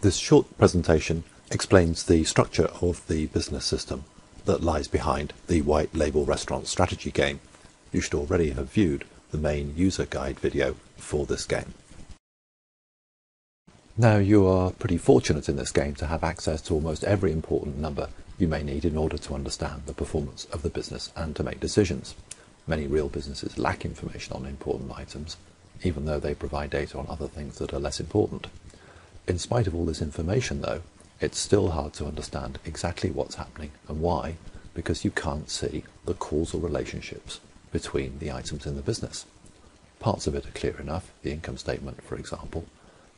This short presentation explains the structure of the business system that lies behind the white label restaurant strategy game. You should already have viewed the main user guide video for this game. Now, you are pretty fortunate in this game to have access to almost every important number you may need in order to understand the performance of the business and to make decisions. Many real businesses lack information on important items, even though they provide data on other things that are less important. In spite of all this information, though, it's still hard to understand exactly what's happening and why, because you can't see the causal relationships between the items in the business. Parts of it are clear enough, the income statement, for example,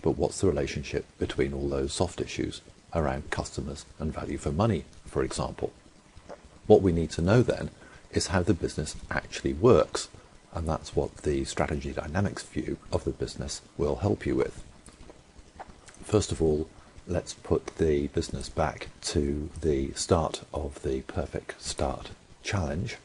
but what's the relationship between all those soft issues around customers and value for money, for example? What we need to know then is how the business actually works, and that's what the strategy dynamics view of the business will help you with. First of all, let's put the business back to the start of the Perfect Start challenge.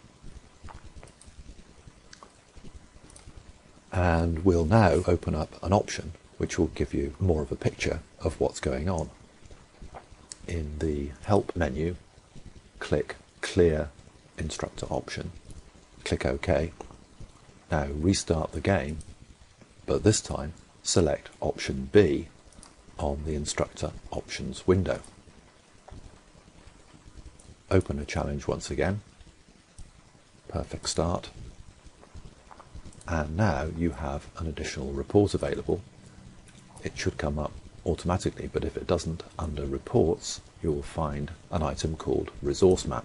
And we'll now open up an option which will give you more of a picture of what's going on. In the Help menu, click Clear Instructor option, click OK. Now restart the game, but this time select option B on the Instructor Options window. Open a challenge once again, Perfect Start, and now you have an additional report available. It should come up automatically, but if it doesn't, under Reports you will find an item called Resource Map.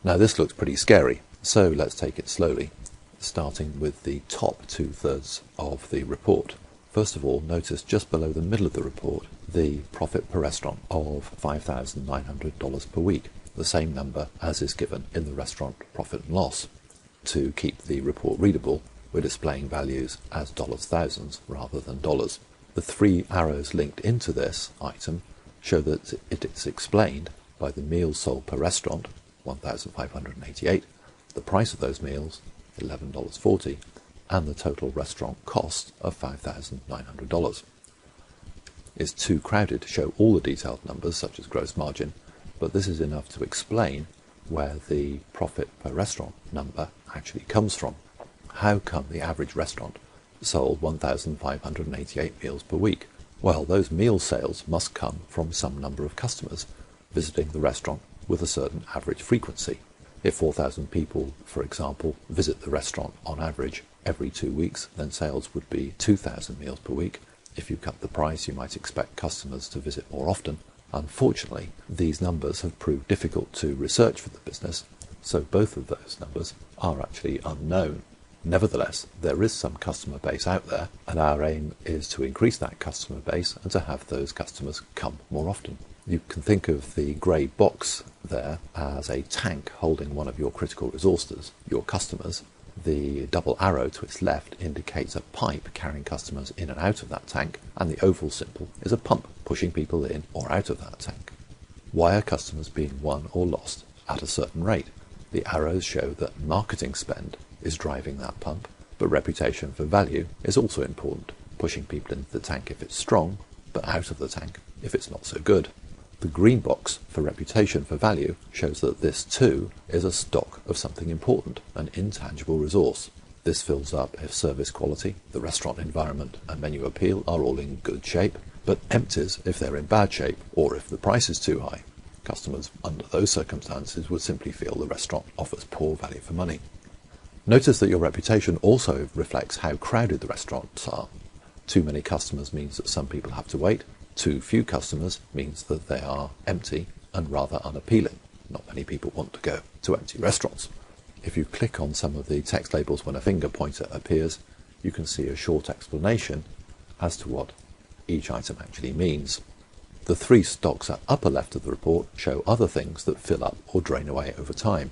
Now this looks pretty scary, so let's take it slowly, starting with the top 2/3 of the report. First of all, notice just below the middle of the report the profit per restaurant of $5,900 per week, the same number as is given in the restaurant profit and loss. To keep the report readable, we're displaying values as thousands rather than dollars. The 3 arrows linked into this item show that it is explained by the meals sold per restaurant, 1,588, the price of those meals, $11.40, and the total restaurant cost of $5,900. It's too crowded to show all the detailed numbers, such as gross margin, but this is enough to explain where the profit per restaurant number actually comes from. How come the average restaurant sold 1,588 meals per week? Well, those meal sales must come from some number of customers visiting the restaurant with a certain average frequency. If 4,000 people, for example, visit the restaurant on average every 2 weeks, then sales would be 2,000 meals per week. If you cut the price, you might expect customers to visit more often. Unfortunately, these numbers have proved difficult to research for the business, so both of those numbers are actually unknown. Nevertheless, there is some customer base out there, and our aim is to increase that customer base and to have those customers come more often. You can think of the grey box there as a tank holding one of your critical resources, your customers. The double arrow to its left indicates a pipe carrying customers in and out of that tank, and the oval symbol is a pump pushing people in or out of that tank. Why are customers being won or lost at a certain rate? The arrows show that marketing spend is driving that pump, but reputation for value is also important, pushing people into the tank if it's strong, but out of the tank if it's not so good. The green box for reputation for value shows that this too is a stock of something important, an intangible resource. This fills up if service quality, the restaurant environment and menu appeal are all in good shape, but empties if they're in bad shape or if the price is too high. Customers under those circumstances would simply feel the restaurant offers poor value for money. Notice that your reputation also reflects how crowded the restaurants are. Too many customers means that some people have to wait. Too few customers means that they are empty and rather unappealing. Not many people want to go to empty restaurants. If you click on some of the text labels when a finger pointer appears, you can see a short explanation as to what each item actually means. The 3 stocks at upper left of the report show other things that fill up or drain away over time.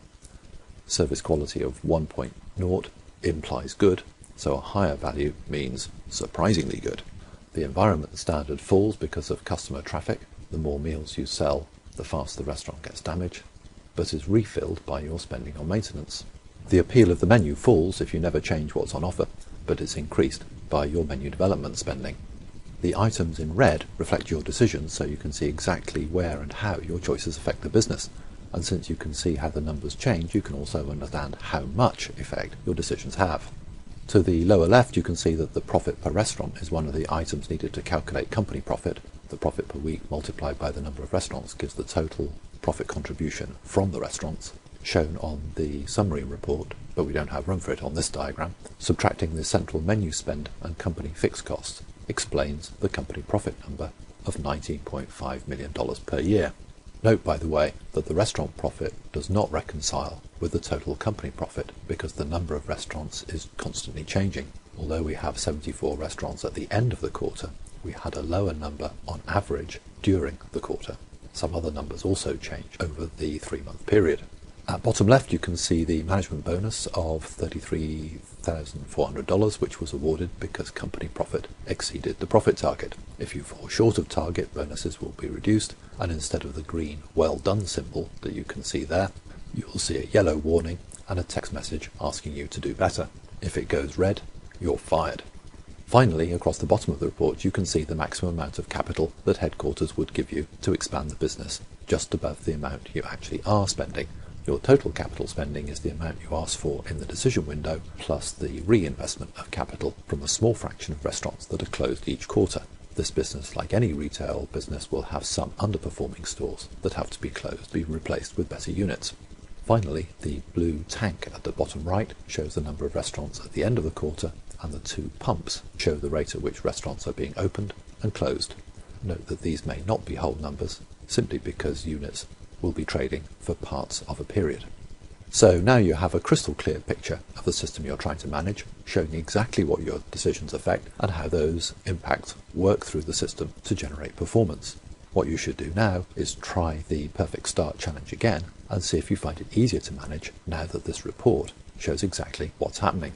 Service quality of 1.0 implies good, so a higher value means surprisingly good. The environment standard falls because of customer traffic. The more meals you sell, the faster the restaurant gets damaged, but is refilled by your spending on maintenance. The appeal of the menu falls if you never change what's on offer, but is increased by your menu development spending. The items in red reflect your decisions, so you can see exactly where and how your choices affect the business. And since you can see how the numbers change, you can also understand how much effect your decisions have. To the lower left, you can see that the profit per restaurant is one of the items needed to calculate company profit. The profit per week multiplied by the number of restaurants gives the total profit contribution from the restaurants, shown on the summary report, but we don't have room for it on this diagram. Subtracting the central menu spend and company fixed costs explains the company profit number of $19.5 million per year. Note, by the way, that the restaurant profit does not reconcile with the total company profit because the number of restaurants is constantly changing. Although we have 74 restaurants at the end of the quarter, we had a lower number on average during the quarter. Some other numbers also change over the 3-month period. At bottom left, you can see the management bonus of $33,400, which was awarded because company profit exceeded the profit target. If you fall short of target, bonuses will be reduced, and instead of the green "well done" symbol that you can see there, you will see a yellow warning and a text message asking you to do better. If it goes red, you're fired. Finally, across the bottom of the report, you can see the maximum amount of capital that headquarters would give you to expand the business, just above the amount you actually are spending. Your total capital spending is the amount you asked for in the decision window, plus the reinvestment of capital from a small fraction of restaurants that are closed each quarter. This business, like any retail business, will have some underperforming stores that have to be closed, be replaced with better units. Finally, the blue tank at the bottom right shows the number of restaurants at the end of the quarter, and the 2 pumps show the rate at which restaurants are being opened and closed. Note that these may not be whole numbers, simply because units will be trading for parts of a period. So now you have a crystal clear picture of the system you're trying to manage, showing exactly what your decisions affect and how those impacts work through the system to generate performance. What you should do now is try the Perfect Start challenge again and see if you find it easier to manage now that this report shows exactly what's happening.